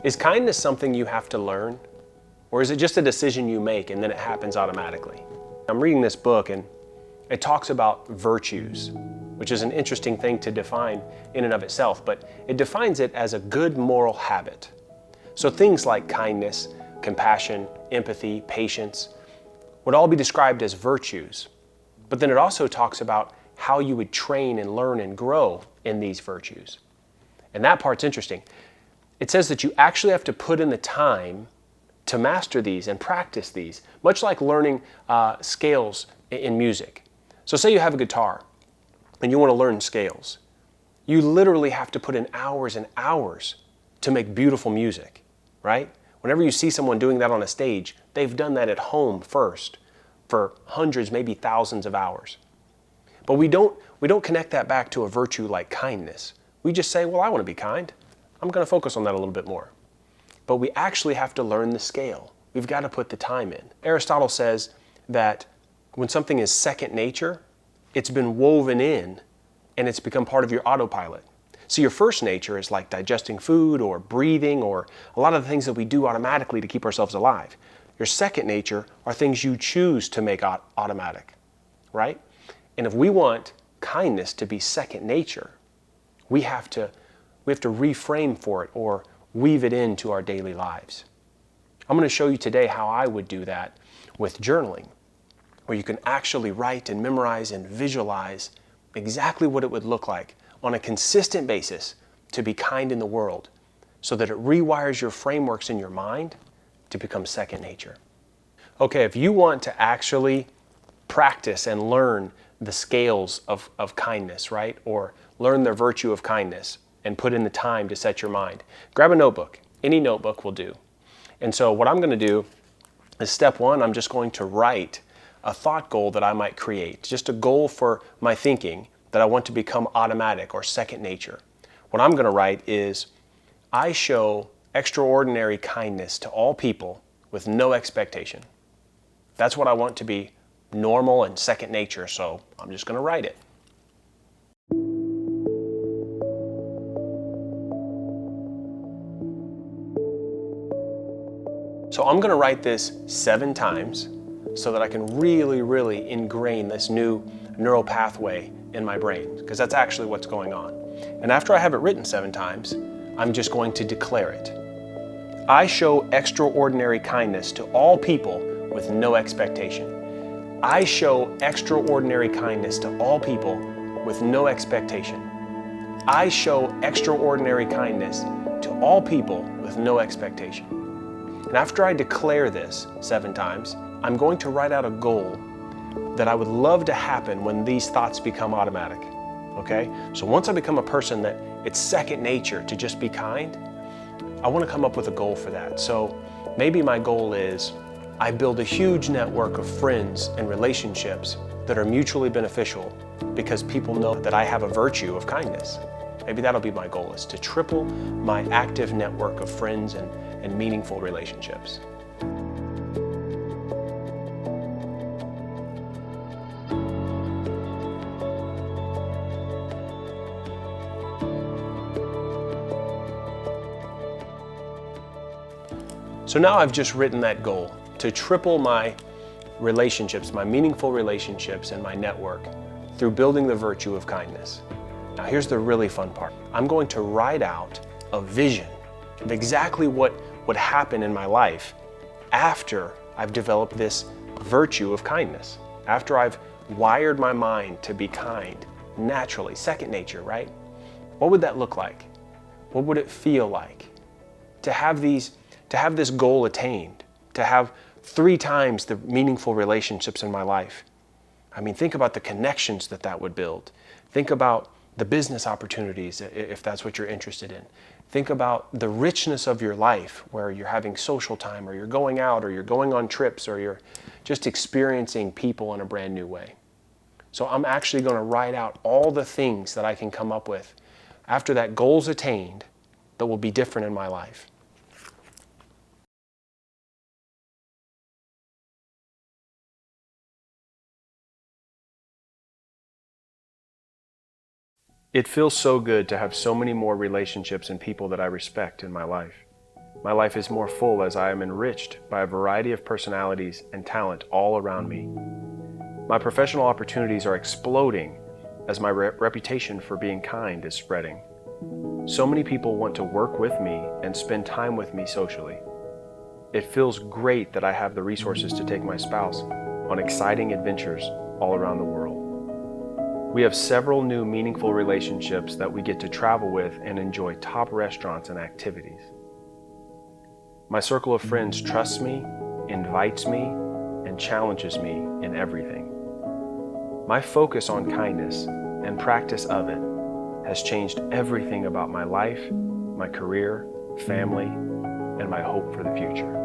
Is kindness something you have to learn? Or is it just a decision you make and then it happens automatically? I'm reading this book and it talks about virtues, which is an interesting thing to define in and of itself, but it defines it as a good moral habit. So things like kindness, compassion, empathy, patience would all be described as virtues. But then it also talks about how you would train and learn and grow in these virtues. And that part's interesting. It says that you actually have to put in the time to master these and practice these, much like learning scales in music. So say you have a guitar and you want to learn scales. You literally have to put in hours and hours to make beautiful music, right? Whenever you see someone doing that on a stage, they've done that at home first for hundreds, maybe thousands of hours. But we don't connect that back to a virtue like kindness. We just say, well, I want to be kind. I'm going to focus on that a little bit more. But we actually have to learn the scale. We've got to put the time in. Aristotle says that when something is second nature, it's been woven in and it's become part of your autopilot. So your first nature is like digesting food or breathing or a lot of the things that we do automatically to keep ourselves alive. Your second nature are things you choose to make automatic, right? And if we want kindness to be second nature, we have to reframe for it or weave it into our daily lives. I'm going to show you today how I would do that with journaling, where you can actually write and memorize and visualize exactly what it would look like on a consistent basis to be kind in the world so that it rewires your frameworks in your mind to become second nature. Okay, if you want to actually practice and learn the scales of kindness, right? Or learn the virtue of kindness and put in the time to set your mind, grab a notebook. Any notebook will do. And so what I'm going to do is step one, I'm just going to write a thought goal that I might create, just a goal for my thinking that I want to become automatic or second nature. What I'm going to write is, I show extraordinary kindness to all people with no expectation. That's what I want to be normal and second nature, so I'm just going to write it. So I'm going to write this 7 times so that I can really ingrain this new neural pathway in my brain, because that's actually what's going on. And after I have it written 7 times, I'm just going to declare it. I show extraordinary kindness to all people with no expectation. I show extraordinary kindness to all people with no expectation. I show extraordinary kindness to all people with no expectation. And after I declare this 7 times, I'm going to write out a goal that I would love to happen when these thoughts become automatic. Okay? So once I become a person that it's second nature to just be kind, I want to come up with a goal for that. So maybe my goal is I build a huge network of friends and relationships that are mutually beneficial because people know that I have a virtue of kindness. Maybe that'll be my goal, is to triple my active network of friends and meaningful relationships. So now I've just written that goal to triple my relationships, my meaningful relationships and my network through building the virtue of kindness. Now here's the really fun part. I'm going to write out a vision of exactly what would happen in my life after I've developed this virtue of kindness, after I've wired my mind to be kind naturally, second nature, right? What would that look like? What would it feel like to have this goal attained, to have 3 times the meaningful relationships in my life? I mean, think about the connections that would build. Think about the business opportunities, if that's what you're interested in. Think about the richness of your life, where you're having social time, or you're going out, or you're going on trips, or you're just experiencing people in a brand new way. So I'm actually going to write out all the things that I can come up with after that goal's attained that will be different in my life. It feels so good to have so many more relationships and people that I respect in my life. My life is more full as I am enriched by a variety of personalities and talent all around me. My professional opportunities are exploding as my reputation for being kind is spreading. So many people want to work with me and spend time with me socially. It feels great that I have the resources to take my spouse on exciting adventures all around the world. We have several new meaningful relationships that we get to travel with and enjoy top restaurants and activities. My circle of friends trusts me, invites me, and challenges me in everything. My focus on kindness and practice of it has changed everything about my life, my career, family, and my hope for the future.